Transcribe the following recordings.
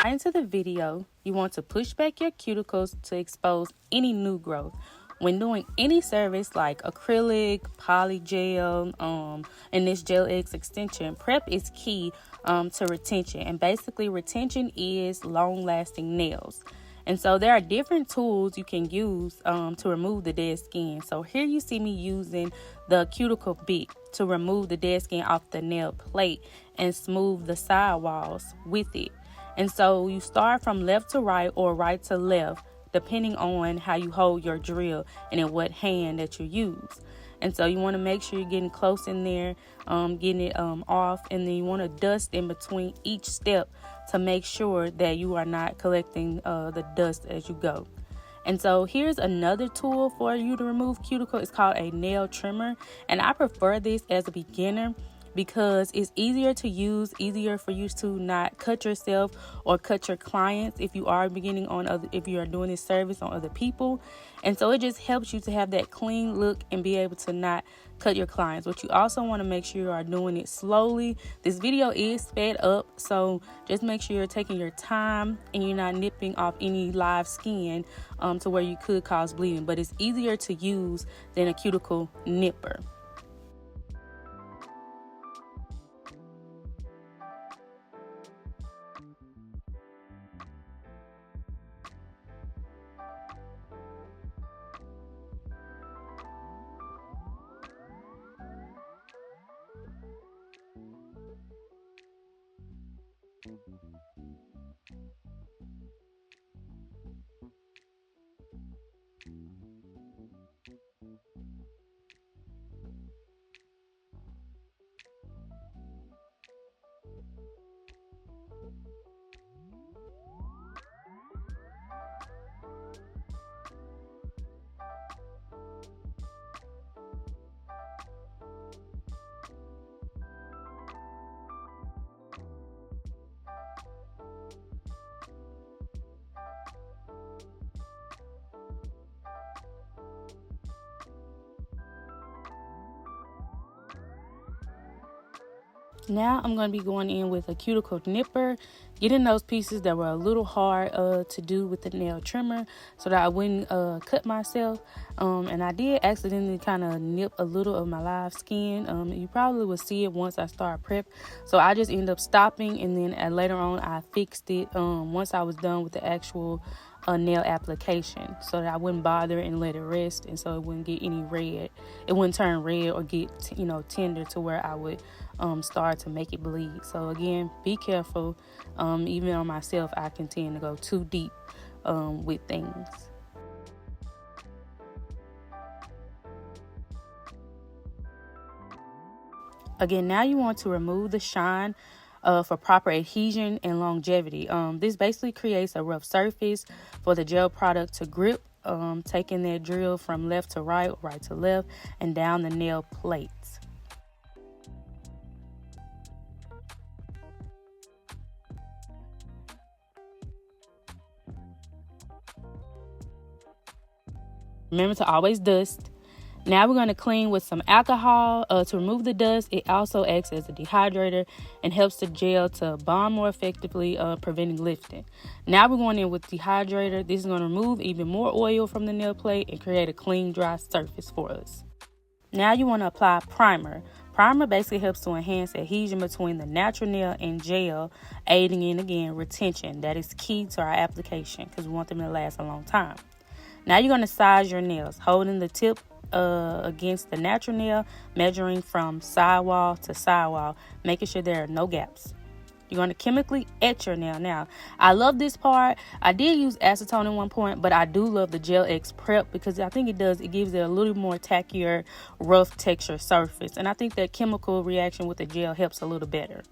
Into the video, you want to push back your cuticles to expose any new growth. When doing any service like acrylic, poly gel, and this Gel X extension, prep is key to retention. And basically, retention is long-lasting nails. And so there are different tools you can use to remove the dead skin. So here you see me using the cuticle bit to remove the dead skin off the nail plate and smooth the side walls with it. And so you start from left to right or right to left, depending on how you hold your drill and in what hand that you use. And so you want to make sure you're getting close in there, getting it off, and then you want to dust in between each step to make sure that you are not collecting the dust as you go. And so here's another tool for you to remove cuticle. It's called a nail trimmer, and I prefer this as a beginner because it's easier to use, easier for you to not cut yourself or cut your clients if you are beginning on if you are doing this service on other people. And so it just helps you to have that clean look and be able to not cut your clients. But you also want to make sure you are doing it slowly. This video is sped up, so just make sure you're taking your time and you're not nipping off any live skin to where you could cause bleeding. But it's easier to use than a cuticle nipper. Now I'm going to be going in with a cuticle nipper, getting those pieces that were a little hard to do with the nail trimmer so that I wouldn't cut myself. And I did accidentally kind of nip a little of my live skin. You probably will see it once I start prep. So I just ended up stopping, and then later on I fixed it once I was done with the actual nail application, so that I wouldn't bother and let it rest, and so it wouldn't get any red. It wouldn't turn red or get tender to where I would start to make it bleed. So again, be careful. Even on myself, I can tend to go too deep with things. Again, now you want to remove the shine for proper adhesion and longevity. This basically creates a rough surface for the gel product to grip, taking that drill from left to right, right to left, and down the nail plates. Remember to always dust. Now we're going to clean with some alcohol to remove the dust. It also acts as a dehydrator and helps the gel to bond more effectively, preventing lifting. Now we're going in with dehydrator. This is going to remove even more oil from the nail plate and create a clean, dry surface for us. Now you want to apply primer. Primer basically helps to enhance adhesion between the natural nail and gel, aiding in, again, retention. That is key to our application because we want them to last a long time. Now you're going to size your nails, holding the tip against the natural nail, measuring from sidewall to sidewall, making sure there are no gaps. You're going to chemically etch your nail. Now, I love this part. I did use acetone at one point, but I do love the Gel X prep because I think it gives it a little more tackier, rough texture surface. And I think that chemical reaction with the gel helps a little better.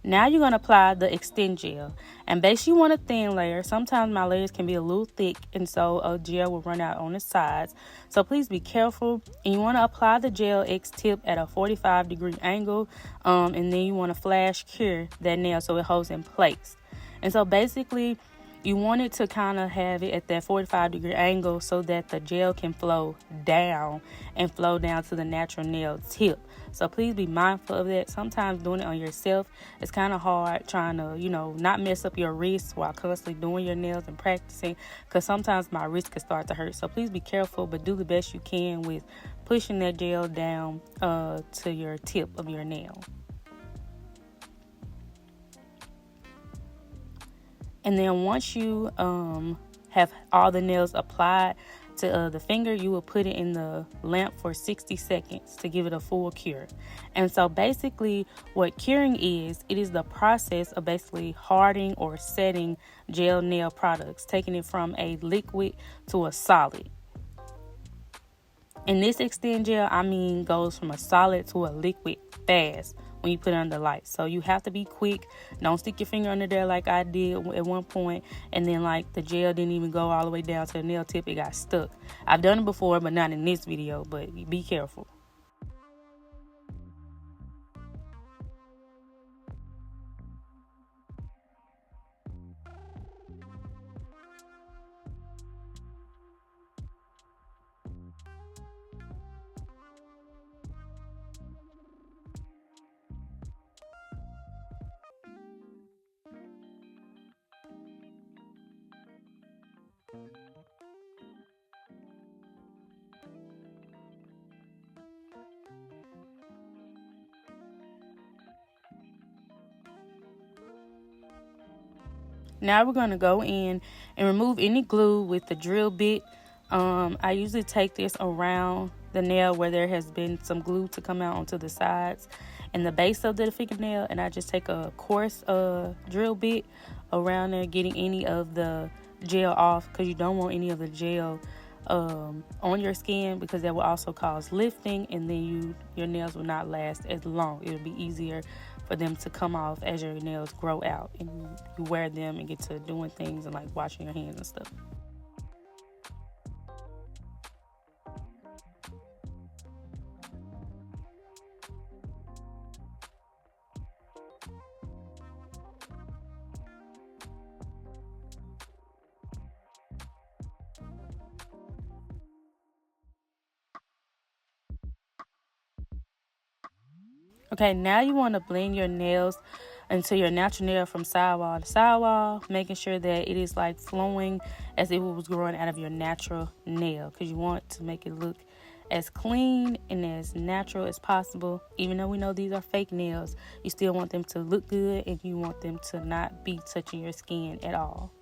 Now you're going to apply the extend gel. And basically you want a thin layer. Sometimes my layers can be a little thick, and so a gel will run out on the sides. So please be careful. And you want to apply the gel X-tip at a 45-degree angle. And then you want to flash cure that nail so it holds in place. And so basically you want it to kind of have it at that 45-degree angle so that the gel can flow down to the natural nail tip. So please be mindful of that. Sometimes doing it on yourself, it's kind of hard trying to, not mess up your wrist while constantly doing your nails and practicing, because sometimes my wrist can start to hurt. So please be careful, but do the best you can with pushing that gel down to your tip of your nail. And then once you have all the nails applied to the finger, you will put it in the lamp for 60 seconds to give it a full cure. And so basically what curing is, it is the process of basically hardening or setting gel nail products, taking it from a liquid to a solid. And this extend gel, goes from a solid to a liquid fast when you put it under light. So you have to be quick. Don't stick your finger under there like I did at one point, and then the gel didn't even go all the way down to the nail tip. It got stuck. I've done it before, but not in this video, but be careful. Now we're going to go in and remove any glue with the drill bit. I usually take this around the nail where there has been some glue to come out onto the sides and the base of the fingernail, and I just take a coarse drill bit around there, getting any of the gel off, because you don't want any of the gel on your skin, because that will also cause lifting, and then your nails will not last as long. It'll be easier for them to come off as your nails grow out and you wear them and get to doing things and washing your hands and stuff. Okay, now you want to blend your nails into your natural nail from sidewall to sidewall, making sure that it is flowing as if it was growing out of your natural nail, because you want to make it look as clean and as natural as possible. Even though we know these are fake nails, you still want them to look good, and you want them to not be touching your skin at all.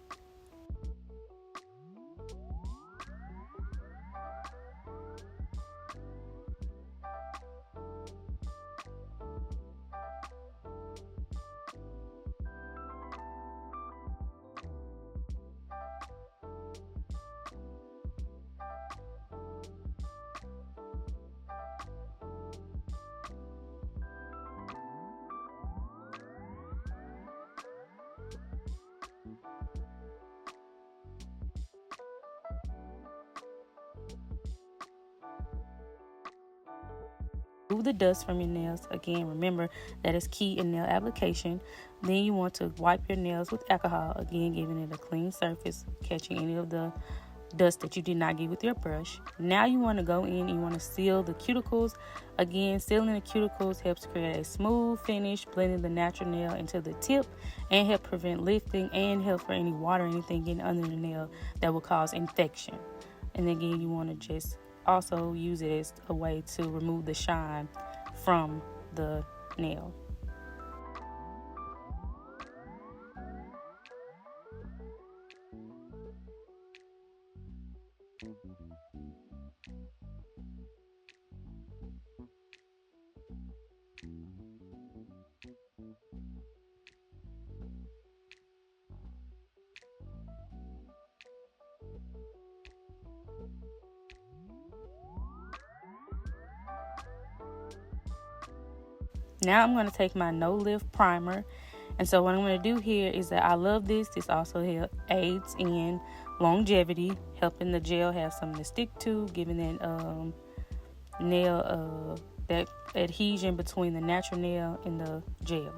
Remove the dust from your nails. Again, remember that is key in nail application. Then you want to wipe your nails with alcohol, again giving it a clean surface, catching any of the dust that you did not get with your brush. Now you want to go in and you want to seal the cuticles. Again, sealing the cuticles helps create a smooth finish, blending the natural nail into the tip, and help prevent lifting, and help for any water or anything getting under the nail that will cause infection. And again, you want to just also use it as a way to remove the shine from the nail. Now I'm going to take my no lift primer, And so what I'm going to do here is that I love this. This also aids in longevity, helping the gel have something to stick to, giving that nail that adhesion between the natural nail and the gel.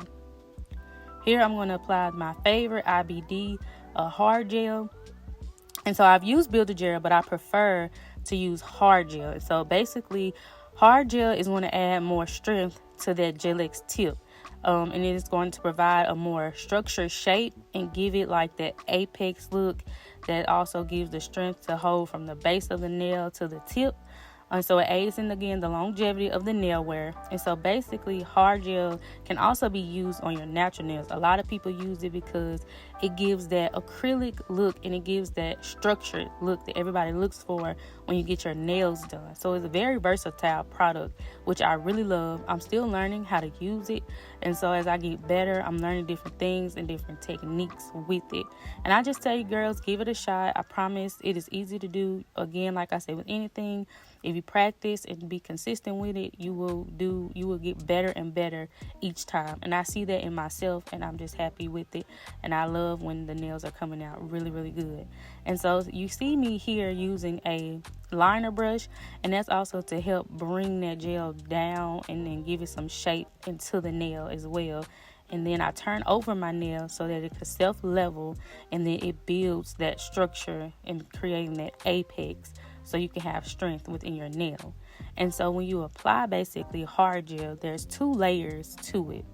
Here I'm going to apply my favorite IBD Hard Gel. And so I've used Builder Gel, but I prefer to use Hard Gel. And so basically, Hard Gel is going to add more strength to that Gel-X tip. And it is going to provide a more structured shape and give it like that apex look that also gives the strength to hold from the base of the nail to the tip. And so it aids in, again, the longevity of the nail wear. And so basically, Hard Gel can also be used on your natural nails. A lot of people use it because it gives that acrylic look and it gives that structured look that everybody looks for when you get your nails done. So it's a very versatile product, which I really love. I'm still learning how to use it. And so as I get better, I'm learning different things and different techniques with it. And I just tell you, girls, give it a shot. I promise it is easy to do. Again, like I said, with anything, if you practice and be consistent with it, you will get better and better each time. And I see that in myself, and I'm just happy with it. And I love when the nails are coming out really, really good. And so you see me here using a liner brush, and that's also to help bring that gel down and then give it some shape into the nail as well. And then I turn over my nail so that it can self-level, and then it builds that structure and creating that apex so you can have strength within your nail. And so when you apply basically Hard Gel, there's 2 layers to it.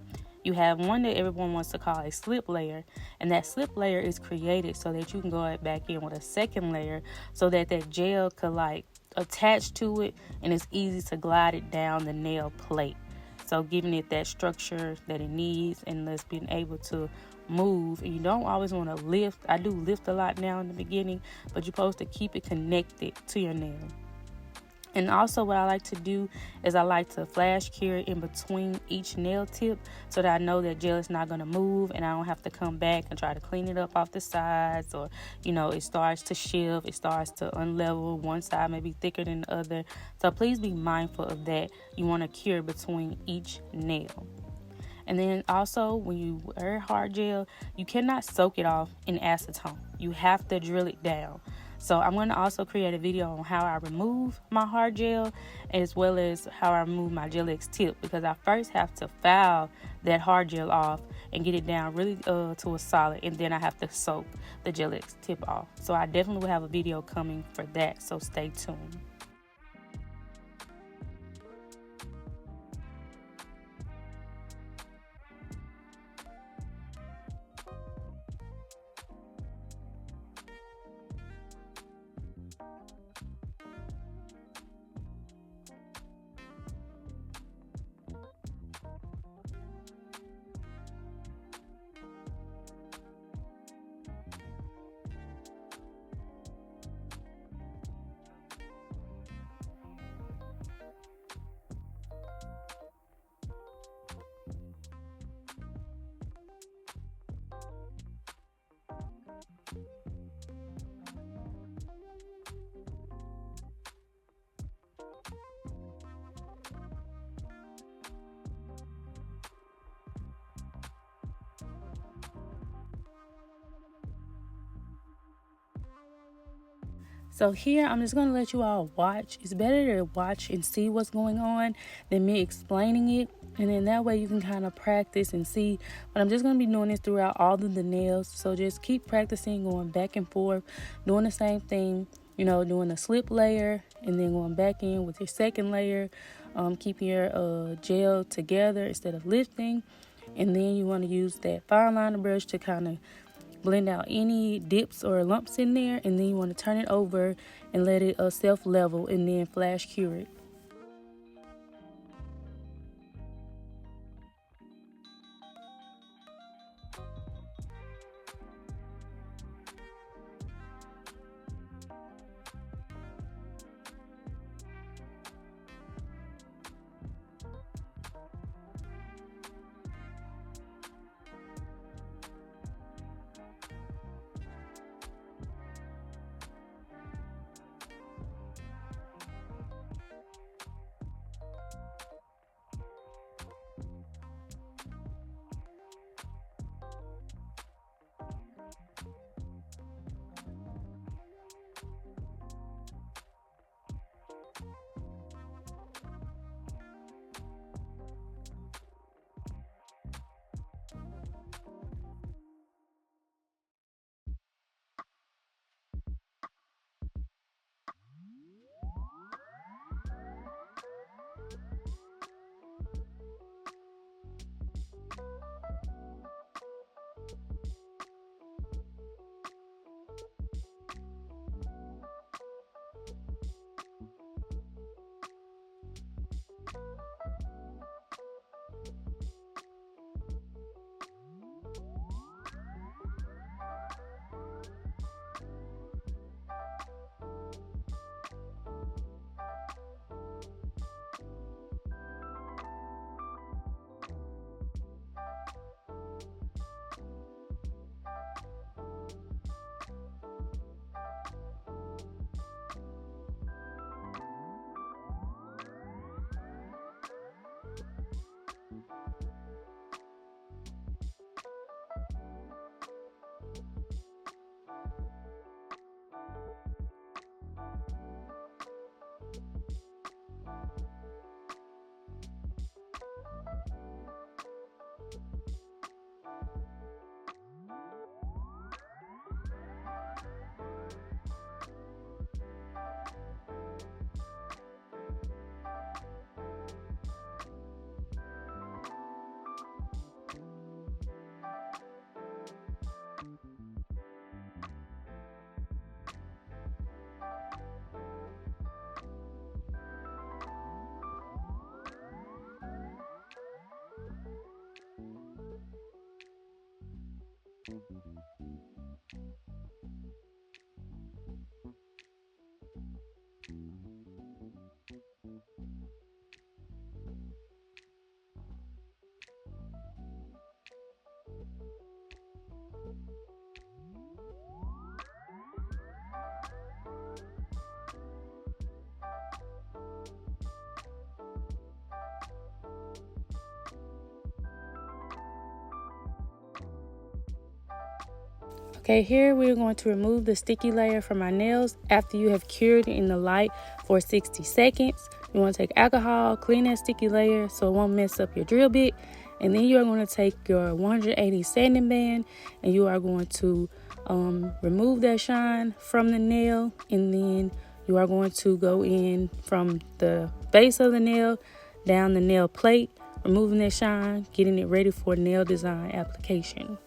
You have one that everyone wants to call a slip layer, and that slip layer is created so that you can go back in with a second layer so that that gel could like attach to it, and it's easy to glide it down the nail plate. So giving it that structure that it needs, and thus being able to move. And you don't always want to lift. I do lift a lot now in the beginning, but you're supposed to keep it connected to your nail. And also what I like to do is I like to flash cure in between each nail tip so that I know that gel is not going to move, and I don't have to come back and try to clean it up off the sides, or, it starts to shift, it starts to unlevel. One side may be thicker than the other. So please be mindful of that. You want to cure between each nail. And then also, when you wear Hard Gel, you cannot soak it off in acetone. You have to drill it down. So I'm going to also create a video on how I remove my Hard Gel, as well as how I remove my Gel-X tip, because I first have to file that Hard Gel off and get it down really to a solid, and then I have to soak the Gel-X tip off. So I definitely will have a video coming for that, so stay tuned. So here, I'm just going to let you all watch. It's better to watch and see what's going on than me explaining it. And then that way you can kind of practice and see. But I'm just going to be doing this throughout all of the nails. So just keep practicing, going back and forth, doing the same thing. Doing a slip layer and then going back in with your second layer. Keeping your gel together instead of lifting. And then you want to use that fine liner brush to kind of blend out any dips or lumps in there, and then you want to turn it over and let it self-level, and then flash cure it. Okay, here we're going to remove the sticky layer from our nails after you have cured it in the light for 60 seconds. You want to take alcohol, clean that sticky layer so it won't mess up your drill bit. And then you are going to take your 180 sanding band and you are going to remove that shine from the nail. And then you are going to go in from the base of the nail down the nail plate, removing that shine, getting it ready for nail design application.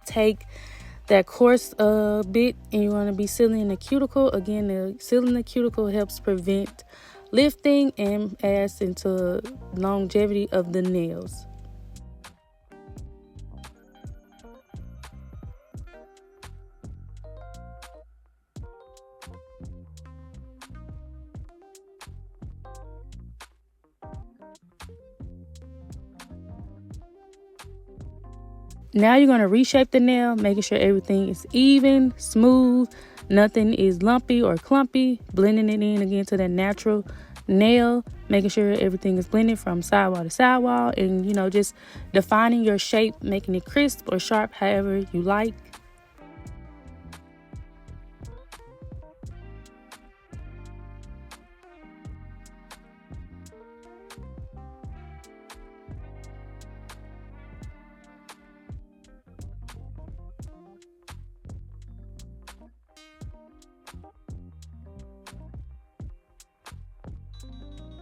Take that coarse bit and you want to be sealing the cuticle. Again, sealing the cuticle helps prevent lifting and adds into longevity of the nails. Now you're going to reshape the nail, making sure everything is even, smooth, nothing is lumpy or clumpy, blending it in again to that natural nail, making sure everything is blended from sidewall to sidewall, and just defining your shape, making it crisp or sharp, however you like.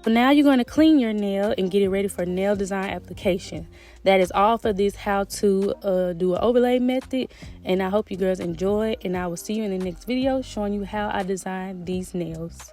So now you're going to clean your nail and get it ready for nail design application. That is all for this how to do an overlay method, and I hope you girls enjoy, and I will see you in the next video showing you how I design these nails.